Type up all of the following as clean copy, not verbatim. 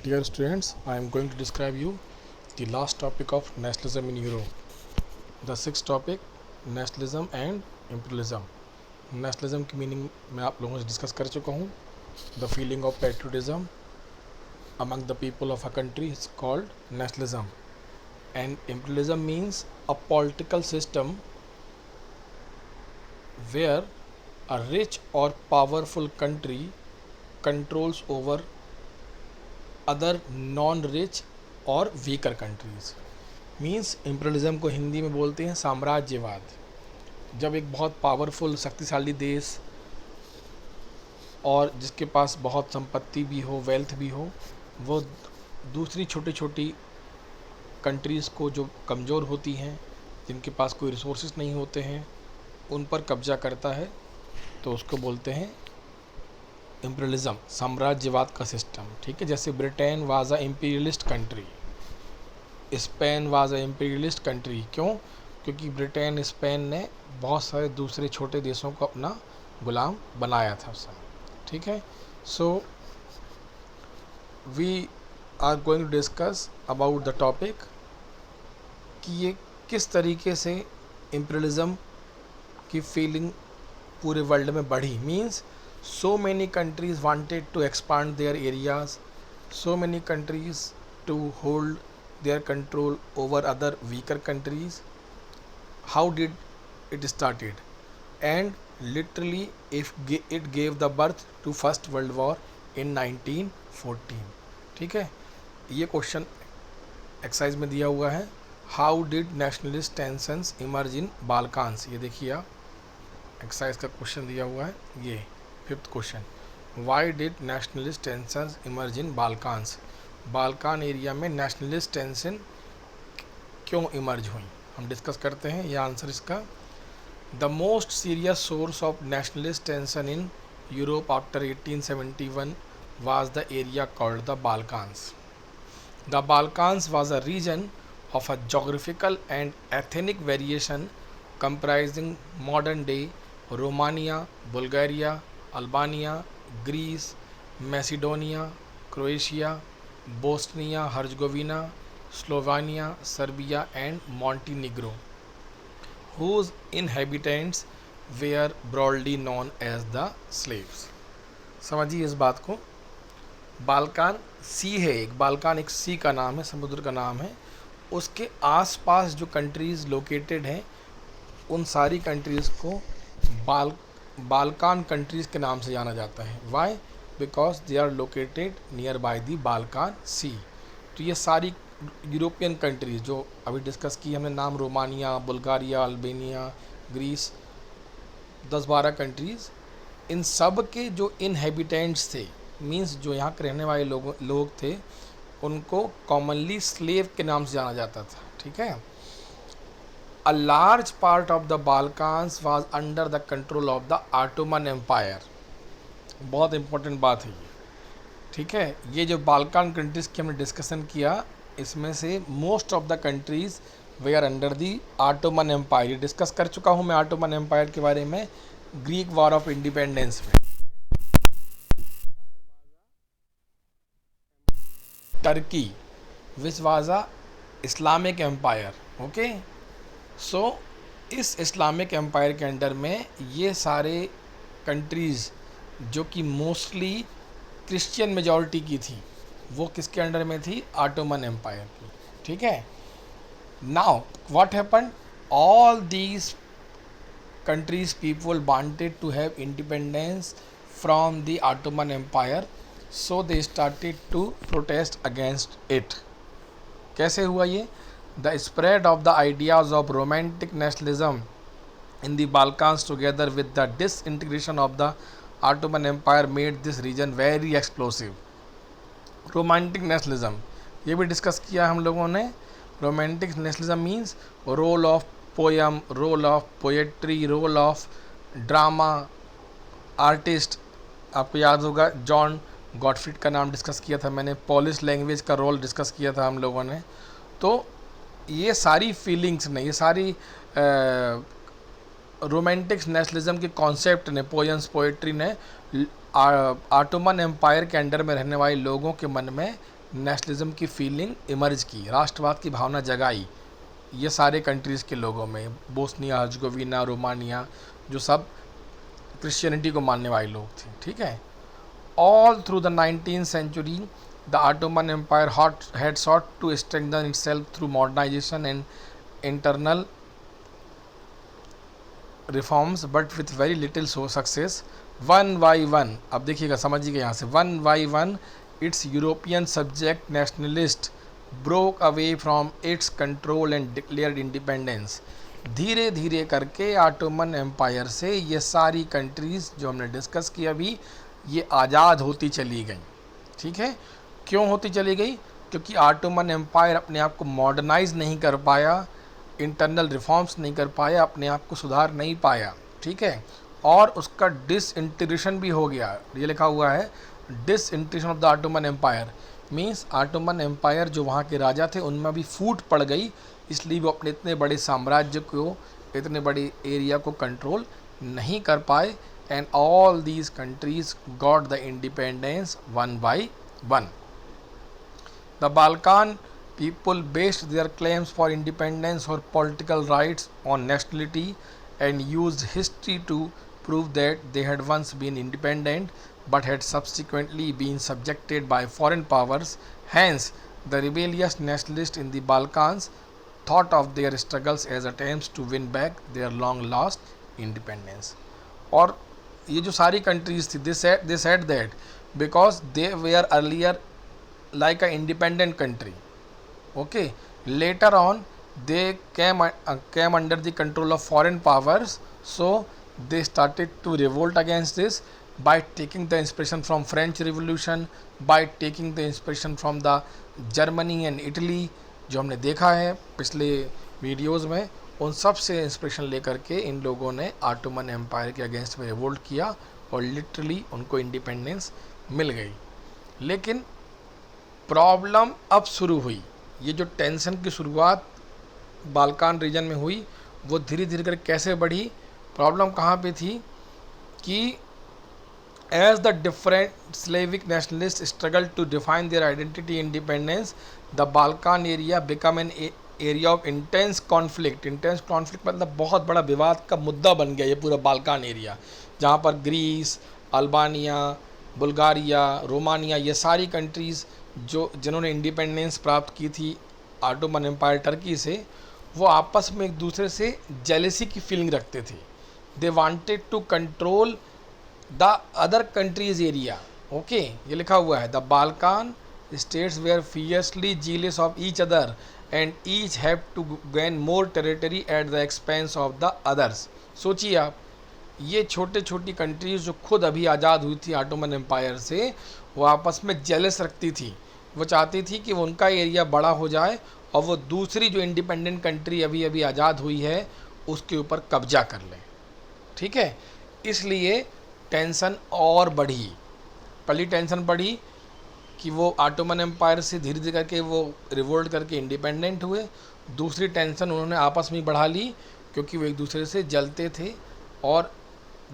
Dear students, I am going to describe you the last topic of nationalism in Europe. The sixth topic, nationalism and imperialism. Nationalism की meaning मैं आप लोगों से discuss कर चुका हूँ. The feeling of patriotism among the people of a country is called nationalism. And imperialism means a political system where a rich or powerful country controls over other non rich और weaker countries. Means imperialism को हिंदी में बोलते हैं साम्राज्यवाद. जब एक बहुत powerful शक्तिशाली देश और जिसके पास बहुत संपत्ति भी हो, वेल्थ भी हो, वो दूसरी छोटी छोटी कंट्रीज़ को जो कमज़ोर होती हैं, जिनके पास कोई रिसोर्सेज नहीं होते हैं, उन पर कब्जा करता है, तो उसको बोलते हैं इम्पीरियलिज्म, साम्राज्यवाद का सिस्टम. ठीक है. जैसे Britain was a imperialist country, Spain was a imperialist country. क्यों? क्योंकि ब्रिटेन, स्पेन ने बहुत सारे दूसरे छोटे देशों को अपना गुलाम बनाया था उस समय. ठीक है. So we are going to discuss about the topic कि ये किस तरीके से इम्पीरियलिज्म की फीलिंग पूरे वर्ल्ड में बढ़ी. Means so many countries wanted to expand their areas, so many countries to hold their control over other weaker countries. How did it started? And literally it gave the birth to First World War in 1914. ठीक है. ये question exercise में दिया हुआ है. How did nationalist tensions emerge in Balkans. ये देखिए आप, एक्सरसाइज का क्वेश्चन दिया हुआ है. ये fifth question, why did nationalist tensions emerge in Balkans. Balkan area में नेशनलिस्ट टेंशन क्यों इमर्ज हुई, हम डिस्कस करते हैं. यह आंसर इसका, the most serious source of nationalist tension in Europe after 1871 was the area called the Balkans. The Balkans was a region of a geographical and ethnic variation comprising modern day Romania, Bulgaria, Albania, Greece, Macedonia, Croatia, Bosnia Herzegovina, Slovenia, Serbia and Montenegro, whose inhabitants were broadly known as the slaves. समझिए इस बात को. Balkan सी है, एक Balkan एक सी का नाम है, समुद्र का नाम है. उसके आसपास जो कंट्रीज़ लोकेटेड हैं, उन सारी कंट्रीज़ को बाल्कान कंट्रीज़ के नाम से जाना जाता है. Why? Because they are located near by the Balkan sea. तो ये सारी यूरोपियन कंट्रीज़ जो अभी डिस्कस की हमने नाम, Romania, Bulgaria, Albania, Greece, 10-12 countries, इन सब के जो इनहेबिटेंट्स थे, मीन्स जो यहाँ के रहने वाले लोग थे, उनको कॉमनली स्लेव के नाम से जाना जाता था. ठीक है. A large part of the Balkans was under the control of the Ottoman empire. बहुत इंपॉर्टेंट बात है ये. ठीक है. ये जो बाल्कान कंट्रीज़ की हमने डिस्कशन किया, इसमें से most of the countries they are under the Ottoman empire. ये डिस्कस कर चुका हूँ मैं ऑटोमन एम्पायर के बारे में ग्रीक वॉर ऑफ इंडिपेंडेंस में. Turkey which was a Islamic empire. Okay. So इस इस्लामिक एम्पायर के अंडर में ये सारे कंट्रीज़ जो कि मोस्टली क्रिश्चियन मेजॉरिटी की थी, वो किसके अंडर में थी? ऑटोमन एम्पायर की. ठीक है. Now what happened, all these countries people wanted to have independence from the Ottoman empire, so they started to protest against it. कैसे हुआ ये? The spread of the ideas of romantic nationalism in the Balkans together with the disintegration of the Ottoman Empire made this region very explosive. Romantic nationalism ये भी discuss किया हम लोगों ने. Romantic nationalism means role of poem, role of poetry, role of drama artist. आपको याद होगा John Gottfried का नाम डिस्कस किया था मैंने. पॉलिश लैंग्वेज का रोल डिस्कस किया था हम लोगों ने. तो ये सारी फीलिंग्स ने, ये सारी रोमांटिक नेशनलिज्म के कॉन्सेप्ट ने, पोएम्स, पोएट्री ने ऑटोमन एम्पायर के अंडर में रहने वाले लोगों के मन में नेशनलिज्म की फीलिंग इमर्ज की, राष्ट्रवाद की भावना जगाई ये सारे कंट्रीज़ के लोगों में, बोस्निया हर्जगोविना, रोमानिया, जो सब क्रिश्चियनिटी को मानने वाले लोग थे, ठीक है। All through the 19th century the Ottoman empire had sought to strengthen itself through modernization and internal reforms but with very little so success. One by one, अब देखिएगा समझिएगा यहाँ से, one by one its European subject nationalist broke away from its control and declared independence. धीरे धीरे करके Ottoman empire से ये सारी कंट्रीज़ जो हमने डिस्कस की अभी, ये आज़ाद होती चली गई, ठीक है। क्यों होती चली गई? क्योंकि ऑटोमन एम्पायर अपने आप को मॉडर्नाइज नहीं कर पाया, इंटरनल रिफॉर्म्स नहीं कर पाया, अपने आप को सुधार नहीं पाया, ठीक है। और उसका डिसइंटीग्रेशन भी हो गया, ये लिखा हुआ है disintegration of the Ottoman empire, means Ottoman empire जो वहाँ के राजा थे उनमें भी फूट पड़ गई, इसलिए वो अपने इतने बड़े साम्राज्य को, इतने बड़े एरिया को कंट्रोल नहीं कर पाए। And all these countries got the independence one by one. The Balkan people based their claims for independence or political rights on nationality and used history to prove that they had once been independent but had subsequently been subjected by foreign powers. Hence, the rebellious nationalists in the Balkans thought of their struggles as attempts to win back their long lost independence. और ये जो सारी countries थी, they said that because they were earlier like a independent country, okay, later on they came under the control of foreign powers, so they started to revolt against this by taking the inspiration from French Revolution, by taking the inspiration from the Germany and Italy, जो हमने देखा है पिछले videos में, उन सब से inspiration लेकर के इन लोगों ने ऑटोमन एम्पायर के अगेंस्ट में रिवोल्ट किया और लिटरली उनको इंडिपेंडेंस मिल गई। लेकिन प्रॉब्लम अब शुरू हुई, ये जो टेंशन की शुरुआत बाल्कान रीजन में हुई वो धीरे धीरे कर कैसे बढ़ी। प्रॉब्लम कहाँ पे थी कि as the different Slavic nationalist struggle to define their identity independence, the Balkan area become an area of intense conflict. Intense conflict मतलब बहुत बड़ा विवाद का मुद्दा बन गया ये पूरा बाल्कान एरिया, जहाँ पर ग्रीस, अल्बानिया, बुल्गारिया, रोमानिया, ये सारी कंट्रीज़ जो जिन्होंने इंडिपेंडेंस प्राप्त की थी ऑटोमन एम्पायर टर्की से, वो आपस में एक दूसरे से जेलेसी की फीलिंग रखते थे। They wanted to control the other countries area, okay, ये लिखा हुआ है the Balkan states were fiercely jealous of each other and each have to gain more territory at the expense of the others. सोचिए आप, ये छोटे छोटी countries जो खुद अभी आज़ाद हुई थी ऑटोमन एम्पायर से, वो आपस में जेलस रखती थी, वो चाहती थी कि उनका एरिया बड़ा हो जाए और वो दूसरी जो इंडिपेंडेंट कंट्री अभी अभी आज़ाद हुई है उसके ऊपर कब्जा कर लें, ठीक है। इसलिए टेंशन और बढ़ी, पहली टेंशन बढ़ी कि वो ऑटोमन एम्पायर से धीरे धीरे करके वो रिवोल्ट करके इंडिपेंडेंट हुए। दूसरी टेंशन उन्होंने आपस में बढ़ा ली क्योंकि वो एक दूसरे से जलते थे और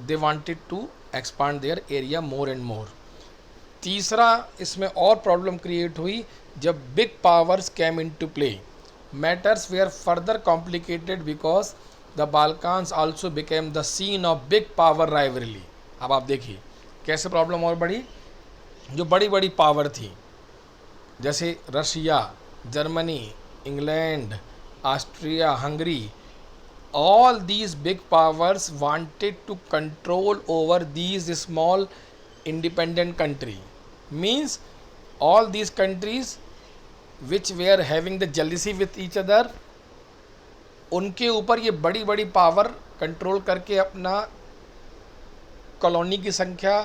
they wanted to expand their area more and more. तीसरा इसमें और प्रॉब्लम क्रिएट हुई जब big powers came into play. Matters were further complicated because the Balkans also became the scene of big power rivalry. अब आप देखिए कैसे problem और बढ़ी। जो बड़ी बड़ी पावर थी जैसे Russia, Germany, England, Austria, Hungary, all these big powers wanted to control over these small independent country, means all these countries which were having the jealousy with each other, उनके ऊपर ये बड़ी बड़ी पावर कंट्रोल करके अपना colony की संख्या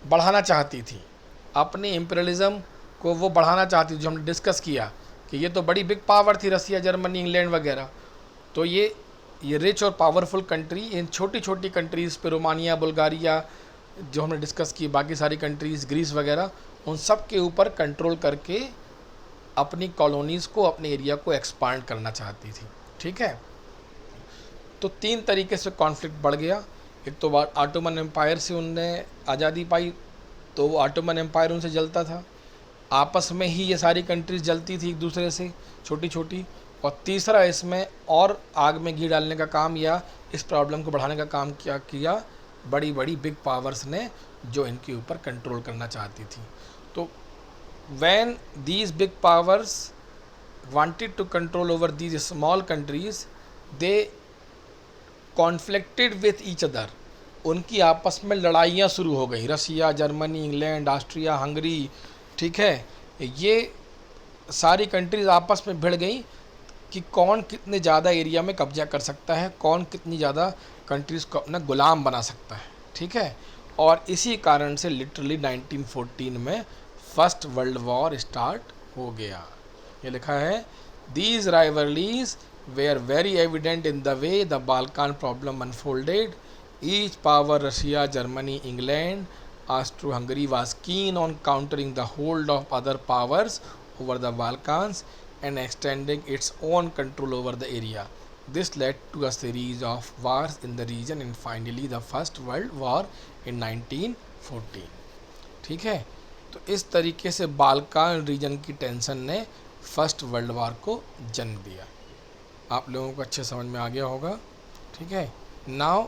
बढ़ाना चाहती थी, अपने इम्पीरियलिज्म को वो बढ़ाना चाहती थी। जो हमने डिस्कस किया कि ये तो बड़ी बिग पावर थी रसिया, जर्मनी, इंग्लैंड वगैरह, तो ये रिच और पावरफुल कंट्री इन छोटी छोटी कंट्रीज़ पे, रोमानिया, बुल्गारिया जो हमने डिस्कस की, बाकी सारी कंट्रीज़, ग्रीस वगैरह, उन सब के ऊपर कंट्रोल करके अपनी कॉलोनीज़ को, अपने एरिया को एक्सपांड करना चाहती थी, ठीक है। तो तीन तरीके से कॉन्फ्लिक्ट बढ़ गया। एक तो ऑटोमन एम्पायर से उनने आज़ादी पाई तो वो ऑटोमन एम्पायर उनसे जलता था, आपस में ही ये सारी कंट्रीज जलती थी एक दूसरे से, छोटी छोटी। और तीसरा इसमें और आग में घी डालने का काम या इस प्रॉब्लम को बढ़ाने का काम क्या किया, बड़ी बड़ी बिग पावर्स ने, जो इनके ऊपर कंट्रोल करना चाहती थी। तो when these big powers wanted to control over these small countries, they conflicted with each other। उनकी आपस में लड़ाइयाँ शुरू हो गई, रसिया, जर्मनी, इंग्लैंड, ऑस्ट्रिया, हंगरी, ठीक है, ये सारी कंट्रीज आपस में भिड़ गई कि कौन कितने ज़्यादा एरिया में कब्जा कर सकता है, कौन कितनी ज़्यादा कंट्रीज़ को अपना गुलाम बना सकता है, ठीक है। और इसी कारण से लिटरली 1914 में फर्स्ट वर्ल्ड वॉर स्टार्ट हो गया। ये लिखा है, these rivalries were very evident in the way the Balkan problem unfolded. Each power, Russia, Germany, England, Austro-Hungary was keen on countering the hold of other powers over the Balkans and extending its own control over the area. This led to a series of wars in the region and finally the First World War in 1914। ठीक है, तो इस तरीके से Balkan reason की tension ने first world war को जन्म दिया। आप लोगों को अच्छे समझ में आ गया होगा, ठीक है। Now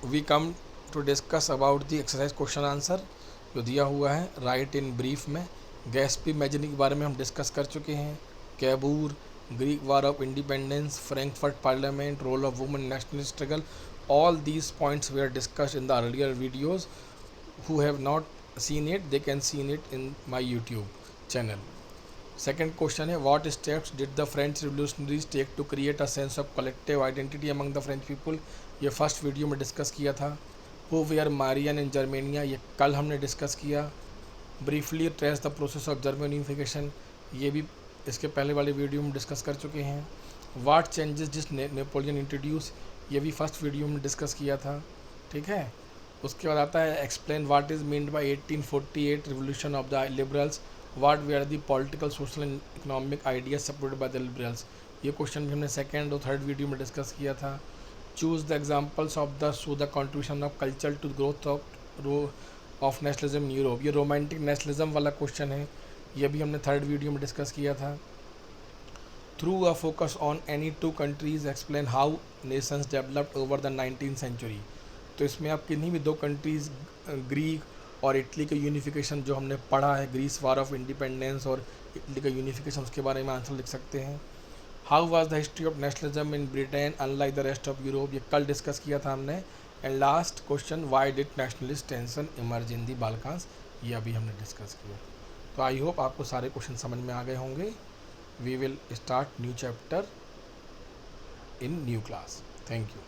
we come to discuss about the exercise question answer जो दिया हुआ है राइट इन ब्रीफ में। गैस्पी मैजिनी के बारे में हम डिस्कस कर चुके हैं, Cavour, Greek war of independence, Frankfurt parliament, role of women national struggle, all these points we are discussed in the earlier videos. Who have not seen it, they can see it in my YouTube channel। Second question है, what steps did the French revolutionaries take to create a sense of collective identity among the French people? ये first video में discuss किया था। Who were Marian in Germania, ये कल हमने discuss किया। Briefly trace the process of German unification, ये भी इसके पहले वाले वीडियो में डिस्कस कर चुके हैं। What changes did Napoleon introduce, ये भी फर्स्ट वीडियो में डिस्कस किया था, ठीक है। उसके बाद आता है explain what is meant by 1848 revolution of the liberals, what were the political, social and economic ideas supported by the liberals. ये क्वेश्चन भी हमने सेकेंड और थर्ड वीडियो में डिस्कस किया था। Choose the examples of the show the contribution of culture to growth of nationalism in Europe, ये romantic nationalism वाला question है, ये भी हमने थर्ड वीडियो में डिस्कस किया था। Through a focus on any two countries explain how nations developed over the 19th century. तो इसमें आप किन्हीं भी दो कंट्रीज़, ग्रीक और इटली का यूनिफिकेशन जो हमने पढ़ा है, ग्रीस वार ऑफ इंडिपेंडेंस और इटली का यूनिफिकेशन, उसके बारे में आंसर लिख सकते हैं। How was the history of nationalism in Britain unlike the rest of Europe, ये कल डिस्कस किया था हमने। And last question, why did nationalist tension emerge in the Balkans, ये अभी हमने डिस्कस किया। तो आई होप आपको सारे क्वेश्चन समझ में आ गए होंगे। We will start new chapter in new class. Thank you.